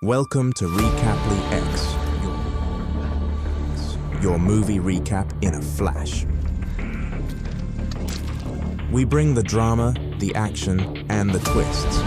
Welcome to Recaply X, your movie recap in a flash. We bring the drama, the action, and the twists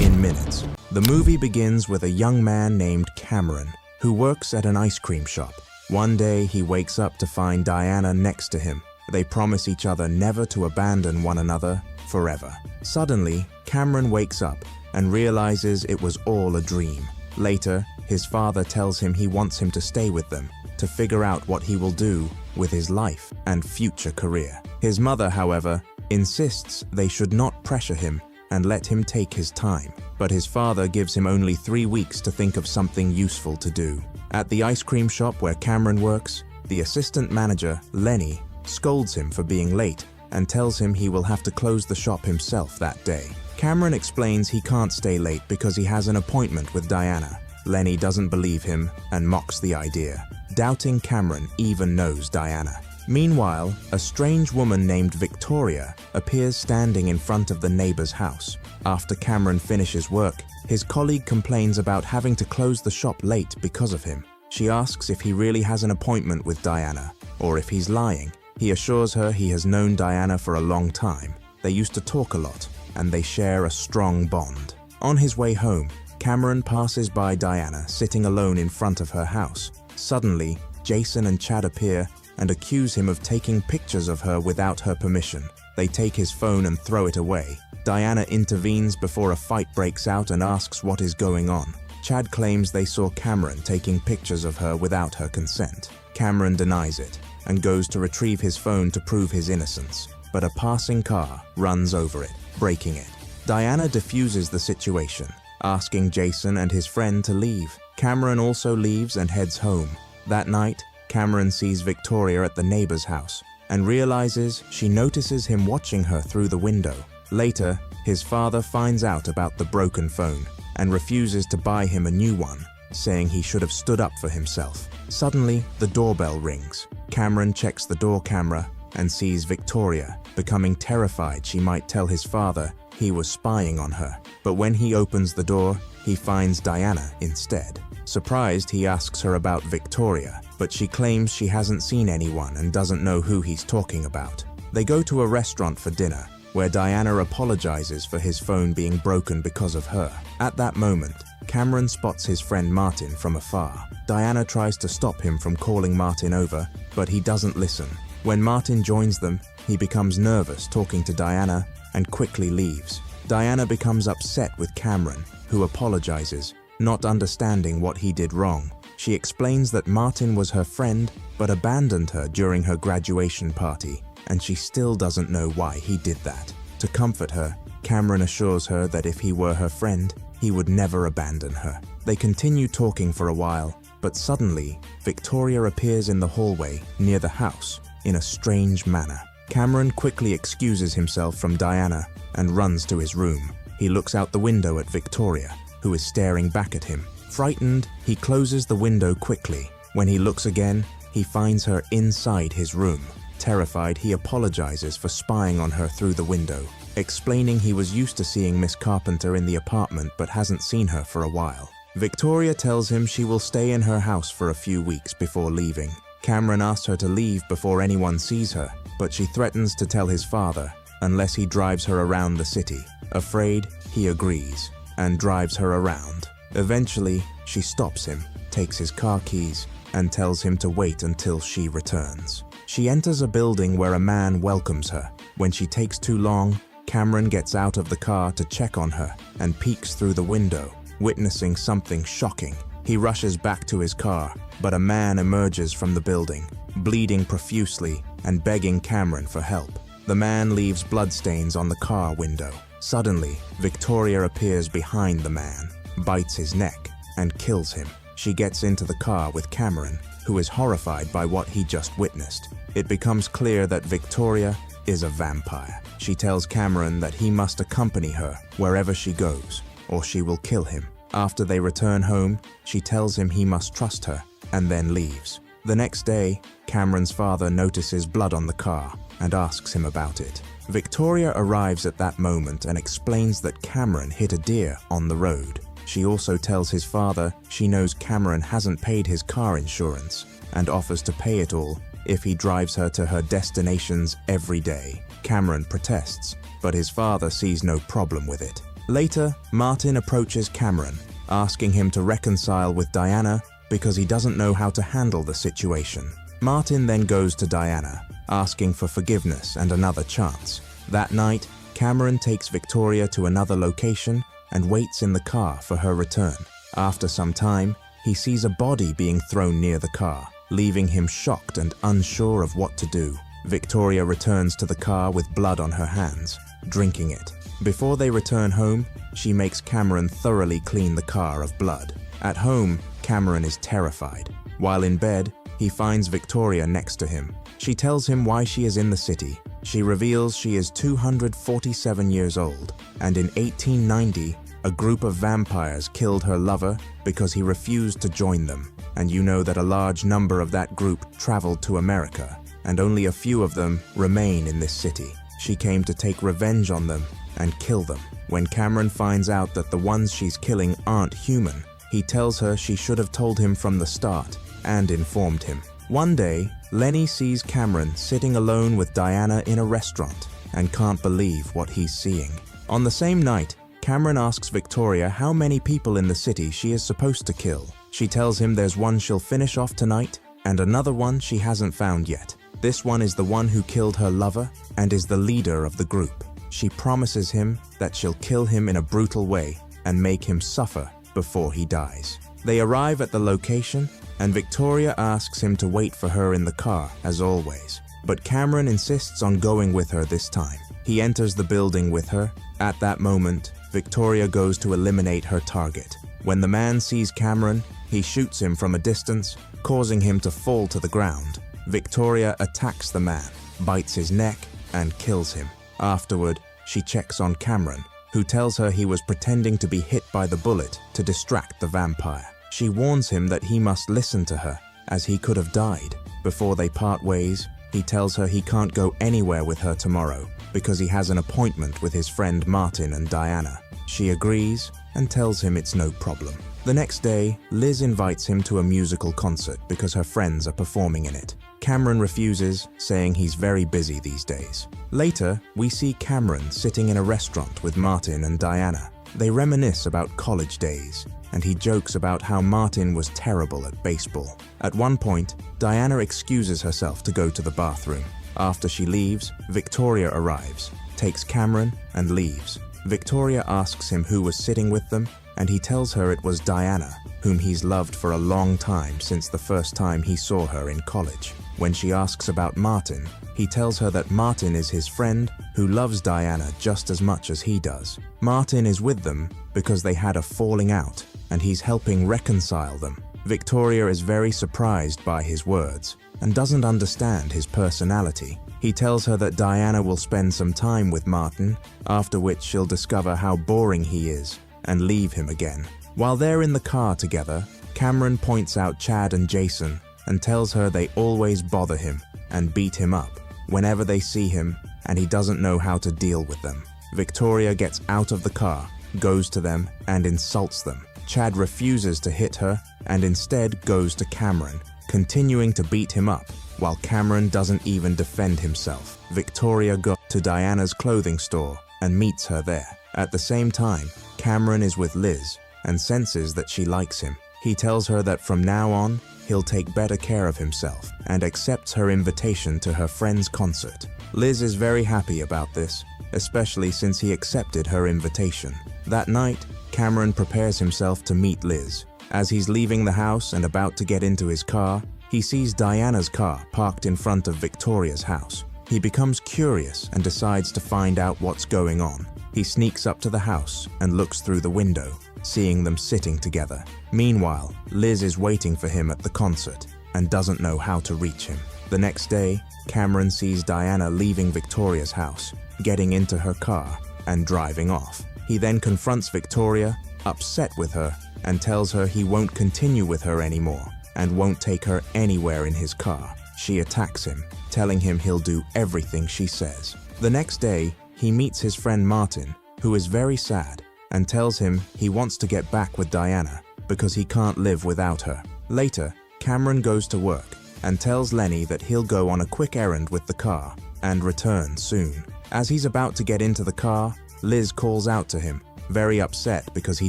in minutes. The movie begins with a young man named Cameron, who works at an ice cream shop. One day, he wakes up to find Diana next to him. They promise each other never to abandon one another forever. Suddenly, Cameron wakes up and realizes it was all a dream. Later, his father tells him he wants him to stay with them to figure out what he will do with his life and future career. His mother, however, insists they should not pressure him and let him take his time. But his father gives him only 3 weeks to think of something useful to do. At the ice cream shop where Cameron works, the assistant manager, Lenny, scolds him for being late and tells him he will have to close the shop himself that day. Cameron explains he can't stay late because he has an appointment with Diana. Lenny doesn't believe him and mocks the idea, doubting Cameron even knows Diana. Meanwhile, a strange woman named Victoria appears standing in front of the neighbor's house. After Cameron finishes work, his colleague complains about having to close the shop late because of him. She asks if he really has an appointment with Diana, or if he's lying. He assures her he has known Diana for a long time. They used to talk a lot, and they share a strong bond. On his way home, Cameron passes by Diana sitting alone in front of her house. Suddenly, Jason and Chad appear and accuse him of taking pictures of her without her permission. They take his phone and throw it away. Diana intervenes before a fight breaks out and asks what is going on. Chad claims they saw Cameron taking pictures of her without her consent. Cameron denies it and goes to retrieve his phone to prove his innocence, but a passing car runs over it, breaking it. Diana diffuses the situation, asking Jason and his friend to leave. Cameron also leaves and heads home. That night, Cameron sees Victoria at the neighbor's house and realizes she notices him watching her through the window. Later, his father finds out about the broken phone and refuses to buy him a new one, saying he should have stood up for himself. Suddenly, the doorbell rings. Cameron checks the door camera and sees Victoria, becoming terrified she might tell his father he was spying on her. But when he opens the door, he finds Diana instead. Surprised, he asks her about Victoria, but she claims she hasn't seen anyone and doesn't know who he's talking about. They go to a restaurant for dinner, where Diana apologizes for his phone being broken because of her. At that moment, Cameron spots his friend Martin from afar. Diana tries to stop him from calling Martin over, but he doesn't listen. When Martin joins them, he becomes nervous talking to Diana and quickly leaves. Diana becomes upset with Cameron, who apologizes, not understanding what he did wrong. She explains that Martin was her friend but abandoned her during her graduation party, and she still doesn't know why he did that. To comfort her, Cameron assures her that if he were her friend, he would never abandon her. They continue talking for a while, but suddenly, Victoria appears in the hallway near the house in a strange manner. Cameron quickly excuses himself from Diana and runs to his room. He looks out the window at Victoria, who is staring back at him. Frightened, he closes the window quickly. When he looks again, he finds her inside his room. Terrified, he apologizes for spying on her through the window, explaining he was used to seeing Miss Carpenter in the apartment but hasn't seen her for a while. Victoria tells him she will stay in her house for a few weeks before leaving. Cameron asks her to leave before anyone sees her, but she threatens to tell his father unless he drives her around the city. Afraid, he agrees and drives her around. Eventually, she stops him, takes his car keys, and tells him to wait until she returns. She enters a building where a man welcomes her. When she takes too long, Cameron gets out of the car to check on her and peeks through the window, witnessing something shocking. He rushes back to his car, but a man emerges from the building, bleeding profusely and begging Cameron for help. The man leaves bloodstains on the car window. Suddenly, Victoria appears behind the man, bites his neck, and kills him. She gets into the car with Cameron, who is horrified by what he just witnessed. It becomes clear that Victoria is a vampire. She tells Cameron that he must accompany her wherever she goes, or she will kill him. After they return home, she tells him he must trust her, and then leaves. The next day, Cameron's father notices blood on the car and asks him about it. Victoria arrives at that moment and explains that Cameron hit a deer on the road. She also tells his father she knows Cameron hasn't paid his car insurance and offers to pay it all if he drives her to her destinations every day. Cameron protests, but his father sees no problem with it. Later, Martin approaches Cameron, asking him to reconcile with Diana because he doesn't know how to handle the situation. Martin then goes to Diana, asking for forgiveness and another chance. That night, Cameron takes Victoria to another location and waits in the car for her return. After some time, he sees a body being thrown near the car, leaving him shocked and unsure of what to do. Victoria returns to the car with blood on her hands, drinking it. Before they return home, she makes Cameron thoroughly clean the car of blood. At home, Cameron is terrified. While in bed, he finds Victoria next to him. She tells him why she is in the city. She reveals she is 247 years old, and in 1890, a group of vampires killed her lover because he refused to join them. And you know that a large number of that group traveled to America, and only a few of them remain in this city. She came to take revenge on them and kill them. When Cameron finds out that the ones she's killing aren't human, he tells her she should have told him from the start and informed him. One day, Lenny sees Cameron sitting alone with Diana in a restaurant and can't believe what he's seeing. On the same night, Cameron asks Victoria how many people in the city she is supposed to kill. She tells him there's one she'll finish off tonight and another one she hasn't found yet. This one is the one who killed her lover and is the leader of the group. She promises him that she'll kill him in a brutal way and make him suffer before he dies. They arrive at the location and Victoria asks him to wait for her in the car, as always. But Cameron insists on going with her this time. He enters the building with her. At that moment, Victoria goes to eliminate her target. When the man sees Cameron, he shoots him from a distance, causing him to fall to the ground. Victoria attacks the man, bites his neck, and kills him. Afterward, she checks on Cameron, who tells her he was pretending to be hit by the bullet to distract the vampire. She warns him that he must listen to her, as he could have died. Before they part ways, he tells her he can't go anywhere with her tomorrow because he has an appointment with his friend Martin and Diana. She agrees and tells him it's no problem. The next day, Liz invites him to a musical concert because her friends are performing in it. Cameron refuses, saying he's very busy these days. Later, we see Cameron sitting in a restaurant with Martin and Diana. They reminisce about college days, and he jokes about how Martin was terrible at baseball. At one point, Diana excuses herself to go to the bathroom. After she leaves, Victoria arrives, takes Cameron, and leaves. Victoria asks him who was sitting with them, and he tells her it was Diana, whom he's loved for a long time since the first time he saw her in college. When she asks about Martin, he tells her that Martin is his friend who loves Diana just as much as he does. Martin is with them because they had a falling out, and he's helping reconcile them. Victoria is very surprised by his words and doesn't understand his personality. He tells her that Diana will spend some time with Martin, after which she'll discover how boring he is and leave him again. While they're in the car together, Cameron points out Chad and Jason and tells her they always bother him and beat him up whenever they see him, and he doesn't know how to deal with them. Victoria gets out of the car, goes to them, and insults them. Chad refuses to hit her and instead goes to Cameron, continuing to beat him up, while Cameron doesn't even defend himself. Victoria goes to Diana's clothing store and meets her there. At the same time, Cameron is with Liz and senses that she likes him. He tells her that from now on, he'll take better care of himself and accepts her invitation to her friend's concert. Liz is very happy about this, especially since he accepted her invitation. That night, Cameron prepares himself to meet Liz. As he's leaving the house and about to get into his car, he sees Diana's car parked in front of Victoria's house. He becomes curious and decides to find out what's going on. He sneaks up to the house and looks through the window, seeing them sitting together. Meanwhile, Liz is waiting for him at the concert and doesn't know how to reach him. The next day, Cameron sees Diana leaving Victoria's house, getting into her car, and driving off. He then confronts Victoria, upset with her, and tells her he won't continue with her anymore and won't take her anywhere in his car. She attacks him, telling him he'll do everything she says. The next day, he meets his friend Martin, who is very sad, and tells him he wants to get back with Diana because he can't live without her. Later, Cameron goes to work and tells Lenny that he'll go on a quick errand with the car and return soon. As he's about to get into the car, Liz calls out to him, very upset because he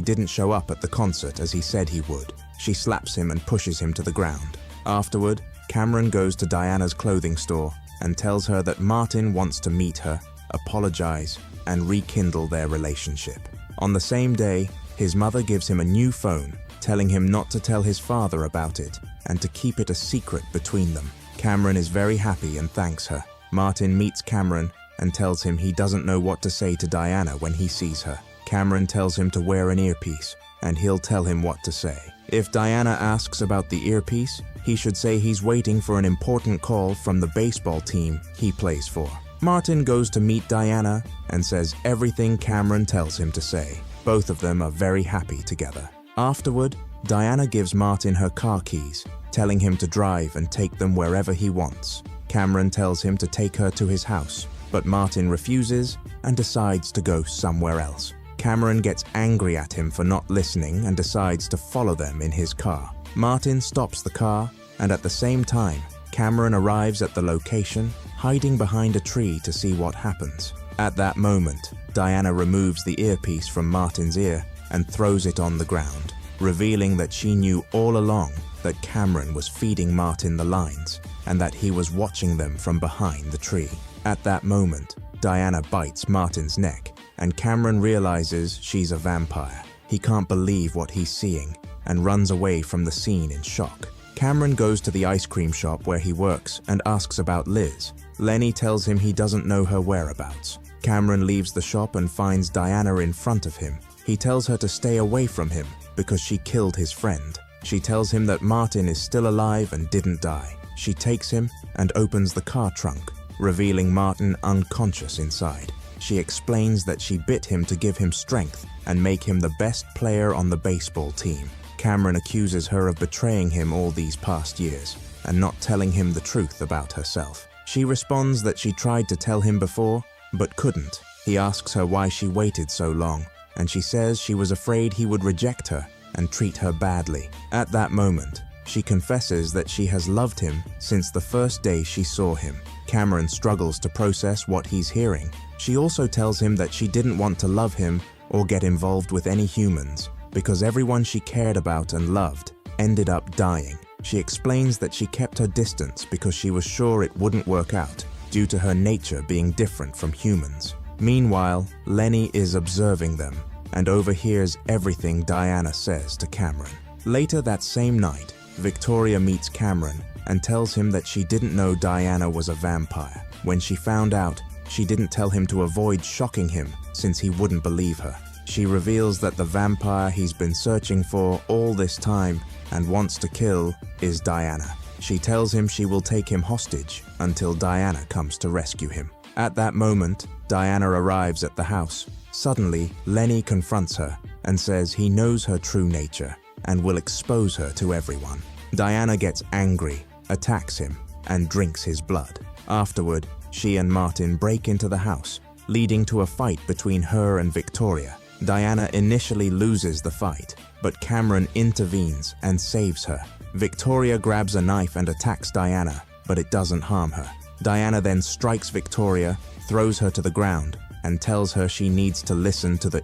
didn't show up at the concert as he said he would. She slaps him and pushes him to the ground. Afterward, Cameron goes to Diana's clothing store and tells her that Martin wants to meet her, apologize, and rekindle their relationship. On the same day, his mother gives him a new phone, telling him not to tell his father about it and to keep it a secret between them. Cameron is very happy and thanks her. Martin meets Cameron and tells him he doesn't know what to say to Diana when he sees her. Cameron tells him to wear an earpiece, and he'll tell him what to say. If Diana asks about the earpiece, he should say he's waiting for an important call from the baseball team he plays for. Martin goes to meet Diana and says everything Cameron tells him to say. Both of them are very happy together. Afterward, Diana gives Martin her car keys, telling him to drive and take them wherever he wants. Cameron tells him to take her to his house, but Martin refuses and decides to go somewhere else. Cameron gets angry at him for not listening and decides to follow them in his car. Martin stops the car, and at the same time, Cameron arrives at the location, hiding behind a tree to see what happens. At that moment, Diana removes the earpiece from Martin's ear and throws it on the ground, revealing that she knew all along that Cameron was feeding Martin the lines and that he was watching them from behind the tree. At that moment, Diana bites Martin's neck, and Cameron realizes she's a vampire. He can't believe what he's seeing and runs away from the scene in shock. Cameron goes to the ice cream shop where he works and asks about Liz. Lenny tells him he doesn't know her whereabouts. Cameron leaves the shop and finds Diana in front of him. He tells her to stay away from him because she killed his friend. She tells him that Martin is still alive and didn't die. She takes him and opens the car trunk, revealing Martin unconscious inside. She explains that she bit him to give him strength and make him the best player on the baseball team. Cameron accuses her of betraying him all these past years and not telling him the truth about herself. She responds that she tried to tell him before, but couldn't. He asks her why she waited so long, and she says she was afraid he would reject her and treat her badly. At that moment, she confesses that she has loved him since the first day she saw him. Cameron struggles to process what he's hearing. She also tells him that she didn't want to love him or get involved with any humans because everyone she cared about and loved ended up dying. She explains that she kept her distance because she was sure it wouldn't work out due to her nature being different from humans. Meanwhile, Lenny is observing them and overhears everything Diana says to Cameron. Later that same night, Victoria meets Cameron and tells him that she didn't know Diana was a vampire. When she found out, she didn't tell him to avoid shocking him since he wouldn't believe her. She reveals that the vampire he's been searching for all this time and wants to kill is Diana. She tells him she will take him hostage until Diana comes to rescue him. At that moment, Diana arrives at the house. Suddenly, Lenny confronts her and says he knows her true nature and will expose her to everyone. Diana gets angry, attacks him, and drinks his blood. Afterward, she and Martin break into the house, leading to a fight between her and Victoria. Diana initially loses the fight, but Cameron intervenes and saves her. Victoria grabs a knife and attacks Diana, but it doesn't harm her. Diana then strikes Victoria, throws her to the ground, and tells her she needs to listen to the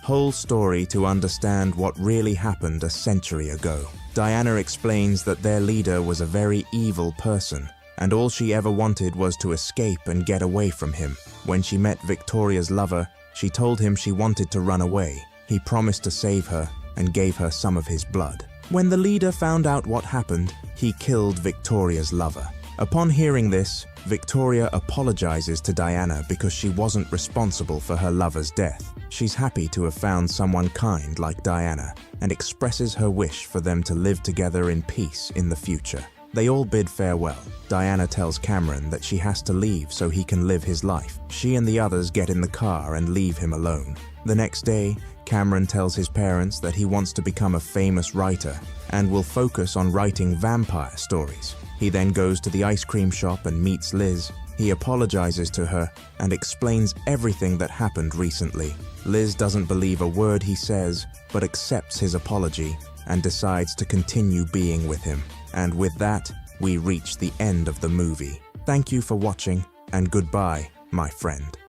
whole story to understand what really happened a century ago. Diana explains that their leader was a very evil person, and all she ever wanted was to escape and get away from him. When she met Victoria's lover, she told him she wanted to run away. He promised to save her and gave her some of his blood. When the leader found out what happened, he killed Victoria's lover. Upon hearing this, Victoria apologizes to Diana because she wasn't responsible for her lover's death. She's happy to have found someone kind like Diana and expresses her wish for them to live together in peace in the future. They all bid farewell. Diana tells Cameron that she has to leave so he can live his life. She and the others get in the car and leave him alone. The next day, Cameron tells his parents that he wants to become a famous writer and will focus on writing vampire stories. He then goes to the ice cream shop and meets Liz. He He apologizes to her and explains everything that happened recently. Liz doesn't believe a word he says, but accepts his apology and decides to continue being with him. And with that, we reach the end of the movie. Thank you for watching, and goodbye, my friend.